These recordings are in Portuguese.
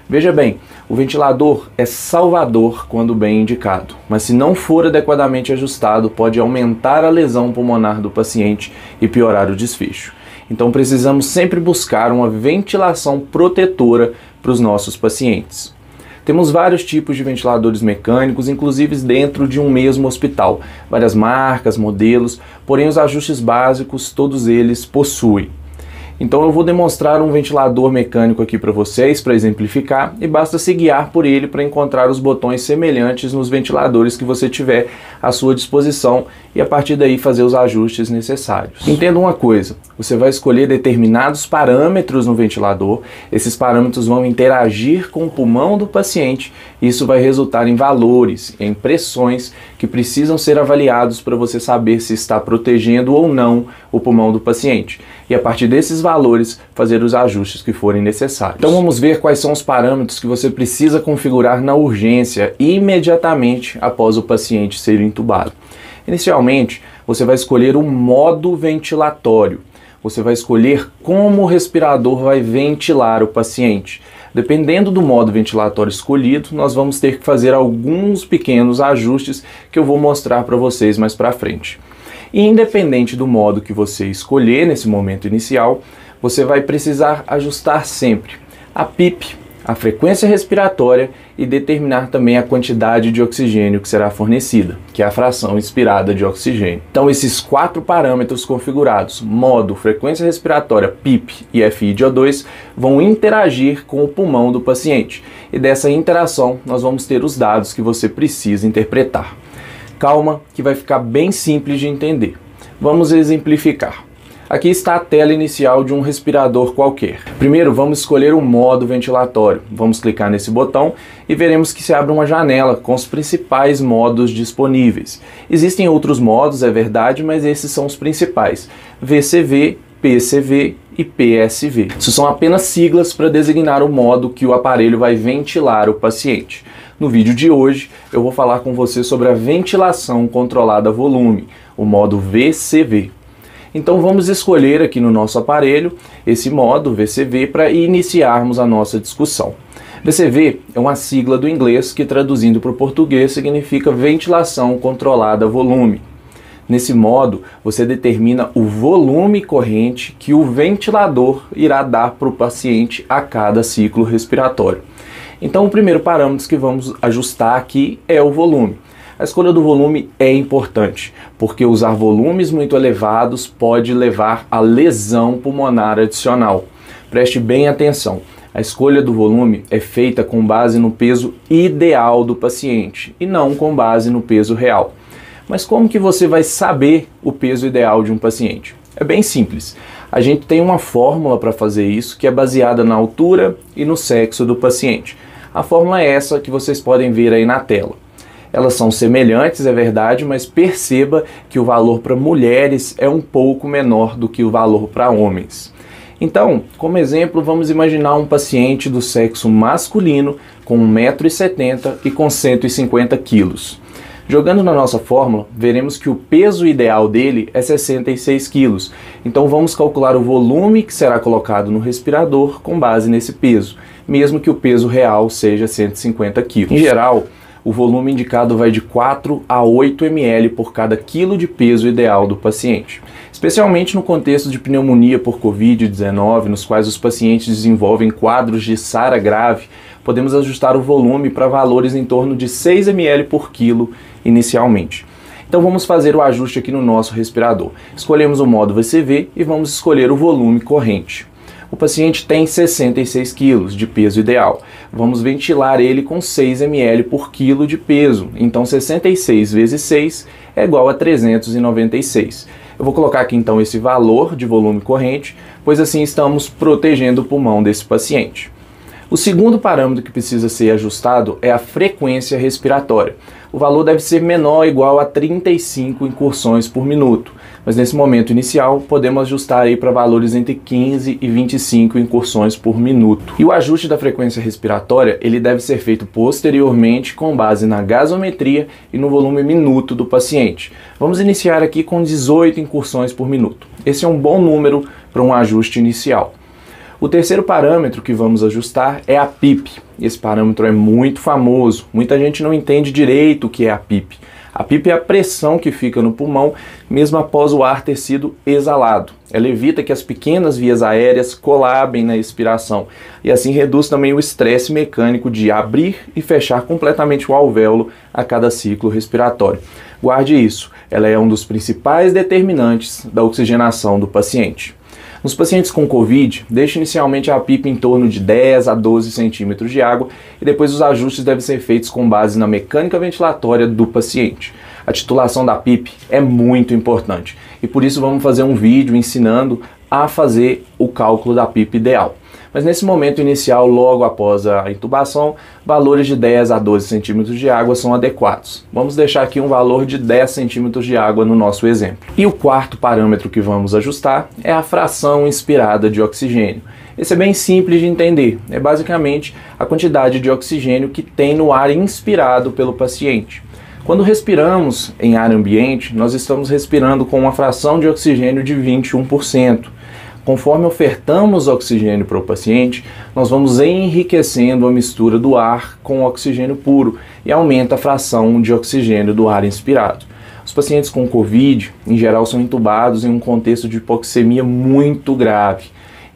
Veja bem, o ventilador é salvador quando bem indicado, mas se não for adequadamente ajustado, pode aumentar a lesão pulmonar do paciente e piorar o desfecho. Então precisamos sempre buscar uma ventilação protetora para os nossos pacientes. Temos vários tipos de ventiladores mecânicos, inclusive dentro de um mesmo hospital, várias marcas, modelos, porém os ajustes básicos todos eles possuem. Então eu vou demonstrar um ventilador mecânico aqui para vocês, para exemplificar, e basta se guiar por ele para encontrar os botões semelhantes nos ventiladores que você tiver à sua disposição e a partir daí fazer os ajustes necessários. Entenda uma coisa, você vai escolher determinados parâmetros no ventilador, esses parâmetros vão interagir com o pulmão do paciente e isso vai resultar em valores, em pressões que precisam ser avaliados para você saber se está protegendo ou não o pulmão do paciente. E a partir desses valores, fazer os ajustes que forem necessários. Então vamos ver quais são os parâmetros que você precisa configurar na urgência imediatamente após o paciente ser entubado. Inicialmente, você vai escolher o modo ventilatório. Você vai escolher como o respirador vai ventilar o paciente. Dependendo do modo ventilatório escolhido, nós vamos ter que fazer alguns pequenos ajustes que eu vou mostrar para vocês mais para frente. E independente do modo que você escolher nesse momento inicial, você vai precisar ajustar sempre a PIP, a frequência respiratória e determinar também a quantidade de oxigênio que será fornecida, que é a fração inspirada de oxigênio. Então esses 4 parâmetros configurados, modo, frequência respiratória, PIP e FI de O2, vão interagir com o pulmão do paciente. E dessa interação nós vamos ter os dados que você precisa interpretar. Calma, que vai ficar bem simples de entender. Vamos exemplificar. Aqui está a tela inicial de um respirador qualquer. Primeiro vamos escolher o modo ventilatório. Vamos clicar nesse botão e veremos que se abre uma janela com os principais modos disponíveis. Existem outros modos, é verdade, mas esses são os principais. VCV, PCV e PSV. Isso são apenas siglas para designar o modo que o aparelho vai ventilar o paciente. No vídeo de hoje eu vou falar com você sobre a ventilação controlada a volume, o modo VCV. Então vamos escolher aqui no nosso aparelho esse modo VCV para iniciarmos a nossa discussão. VCV é uma sigla do inglês que traduzindo para o português significa ventilação controlada a volume. Nesse modo, você determina o volume corrente que o ventilador irá dar para o paciente a cada ciclo respiratório. Então o primeiro parâmetro que vamos ajustar aqui é o volume. A escolha do volume é importante, porque usar volumes muito elevados pode levar a lesão pulmonar adicional. Preste bem atenção, a escolha do volume é feita com base no peso ideal do paciente e não com base no peso real. Mas como que você vai saber o peso ideal de um paciente? É bem simples. A gente tem uma fórmula para fazer isso que é baseada na altura e no sexo do paciente. A fórmula é essa que vocês podem ver aí na tela. Elas são semelhantes, é verdade, mas perceba que o valor para mulheres é um pouco menor do que o valor para homens. Então, como exemplo, vamos imaginar um paciente do sexo masculino com 1,70 m e com 150 kg. Jogando na nossa fórmula, veremos que o peso ideal dele é 66 kg. Então vamos calcular o volume que será colocado no respirador com base nesse peso, mesmo que o peso real seja 150 kg. Em geral, o volume indicado vai de 4 a 8 ml por cada quilo de peso ideal do paciente. Especialmente no contexto de pneumonia por Covid-19, nos quais os pacientes desenvolvem quadros de SARA grave, podemos ajustar o volume para valores em torno de 6 ml por quilo inicialmente. Então vamos fazer o ajuste aqui no nosso respirador. Escolhemos o modo VCV e vamos escolher o volume corrente. O paciente tem 66 kg de peso ideal. Vamos ventilar ele com 6 ml por quilo de peso. Então 66 vezes 6 é igual a 396. Eu vou colocar aqui então esse valor de volume corrente, pois assim estamos protegendo o pulmão desse paciente. O segundo parâmetro que precisa ser ajustado é a frequência respiratória. O valor deve ser menor ou igual a 35 incursões por minuto, mas nesse momento inicial podemos ajustar aí para valores entre 15 e 25 incursões por minuto. E o ajuste da frequência respiratória ele deve ser feito posteriormente com base na gasometria e no volume minuto do paciente. Vamos iniciar aqui com 18 incursões por minuto. Esse é um bom número para um ajuste inicial. O terceiro parâmetro que vamos ajustar é a PIP. Esse parâmetro é muito famoso, muita gente não entende direito o que é a PIP. A PIP é a pressão que fica no pulmão mesmo após o ar ter sido exalado. Ela evita que as pequenas vias aéreas colabem na expiração e assim reduz também o estresse mecânico de abrir e fechar completamente o alvéolo a cada ciclo respiratório. Guarde isso, ela é um dos principais determinantes da oxigenação do paciente. Nos pacientes com Covid, deixe inicialmente a PIP em torno de 10 a 12 centímetros de água e depois os ajustes devem ser feitos com base na mecânica ventilatória do paciente. A titulação da PIP é muito importante e por isso vamos fazer um vídeo ensinando a fazer o cálculo da PIP ideal. Mas nesse momento inicial, logo após a intubação, valores de 10 a 12 centímetros de água são adequados. Vamos deixar aqui um valor de 10 centímetros de água no nosso exemplo. E o quarto parâmetro que vamos ajustar é a fração inspirada de oxigênio. Esse é bem simples de entender, é basicamente a quantidade de oxigênio que tem no ar inspirado pelo paciente. Quando respiramos em ar ambiente, nós estamos respirando com uma fração de oxigênio de 21%. Conforme ofertamos oxigênio para o paciente, nós vamos enriquecendo a mistura do ar com oxigênio puro e aumenta a fração de oxigênio do ar inspirado. Os pacientes com Covid, em geral, são intubados em um contexto de hipoxemia muito grave.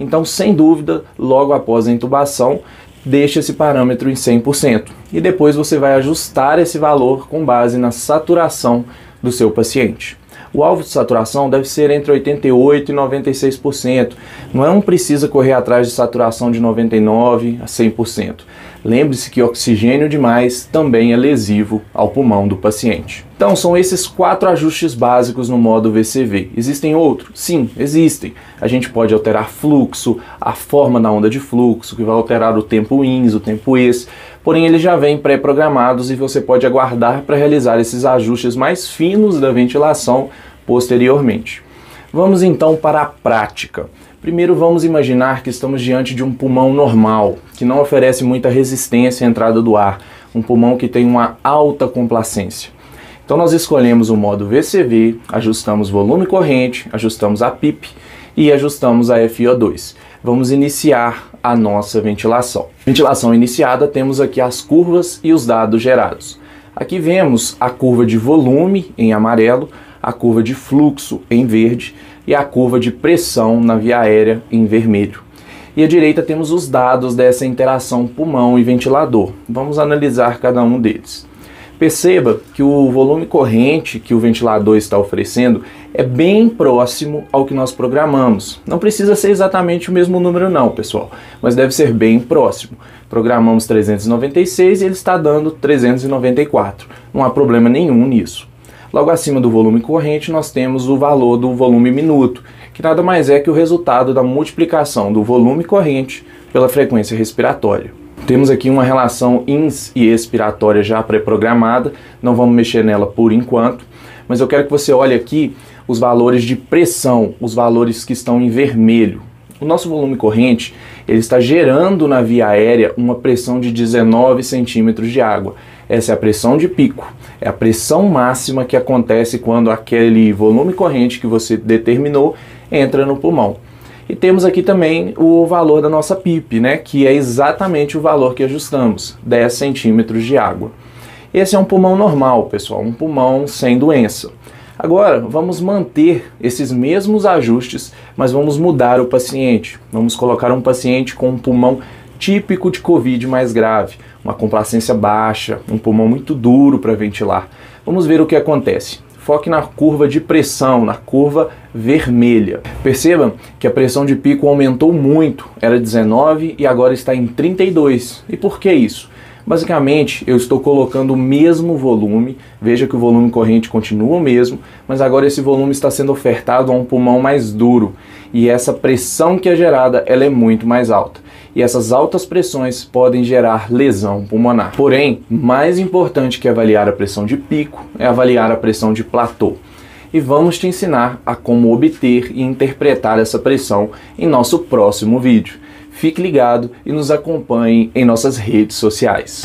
Então, sem dúvida, logo após a intubação, deixe esse parâmetro em 100%. E depois você vai ajustar esse valor com base na saturação do seu paciente. O alvo de saturação deve ser entre 88% e 96%. Não precisa correr atrás de saturação de 99% a 100%. Lembre-se que oxigênio demais também é lesivo ao pulmão do paciente. Então são esses 4 ajustes básicos no modo VCV. Existem outros? Sim, existem. A gente pode alterar fluxo, a forma da onda de fluxo, que vai alterar o tempo ins, o tempo ex. Porém, eles já vêm pré-programados e você pode aguardar para realizar esses ajustes mais finos da ventilação posteriormente. Vamos então para a prática. Primeiro vamos imaginar que estamos diante de um pulmão normal, que não oferece muita resistência à entrada do ar, um pulmão que tem uma alta complacência. Então nós escolhemos o modo VCV, ajustamos volume corrente, ajustamos a PIP e ajustamos a FiO2. Vamos iniciar a nossa ventilação. Ventilação iniciada, temos aqui as curvas e os dados gerados. Aqui vemos a curva de volume em amarelo, a curva de fluxo em verde e a curva de pressão na via aérea em vermelho. E à direita temos os dados dessa interação pulmão e ventilador. Vamos analisar cada um deles. Perceba que o volume corrente que o ventilador está oferecendo é bem próximo ao que nós programamos. Não precisa ser exatamente o mesmo número não, pessoal, mas deve ser bem próximo. Programamos 396 e ele está dando 394. Não há problema nenhum nisso. Logo acima do volume corrente nós temos o valor do volume minuto, que nada mais é que o resultado da multiplicação do volume corrente pela frequência respiratória. Temos aqui uma relação ins e expiratória já pré-programada, não vamos mexer nela por enquanto, mas eu quero que você olhe aqui os valores de pressão, os valores que estão em vermelho. O nosso volume corrente ele está gerando na via aérea uma pressão de 19 centímetros de água. Essa é a pressão de pico, é a pressão máxima que acontece quando aquele volume corrente que você determinou entra no pulmão. E temos aqui também o valor da nossa PIP, né, que é exatamente o valor que ajustamos, 10 centímetros de água. Esse é um pulmão normal, pessoal, um pulmão sem doença. Agora, vamos manter esses mesmos ajustes, mas vamos mudar o paciente. Vamos colocar um paciente com um pulmão típico de Covid mais grave, uma complacência baixa, um pulmão muito duro para ventilar. Vamos ver o que acontece. Foque na curva de pressão, na curva vermelha. Perceba que a pressão de pico aumentou muito, era 19 e agora está em 32. E por que isso? Basicamente, eu estou colocando o mesmo volume, veja que o volume corrente continua o mesmo, mas agora esse volume está sendo ofertado a um pulmão mais duro. E essa pressão que é gerada, ela é muito mais alta. E essas altas pressões podem gerar lesão pulmonar. Porém, mais importante que avaliar a pressão de pico é avaliar a pressão de platô. E vamos te ensinar a como obter e interpretar essa pressão em nosso próximo vídeo. Fique ligado e nos acompanhe em nossas redes sociais.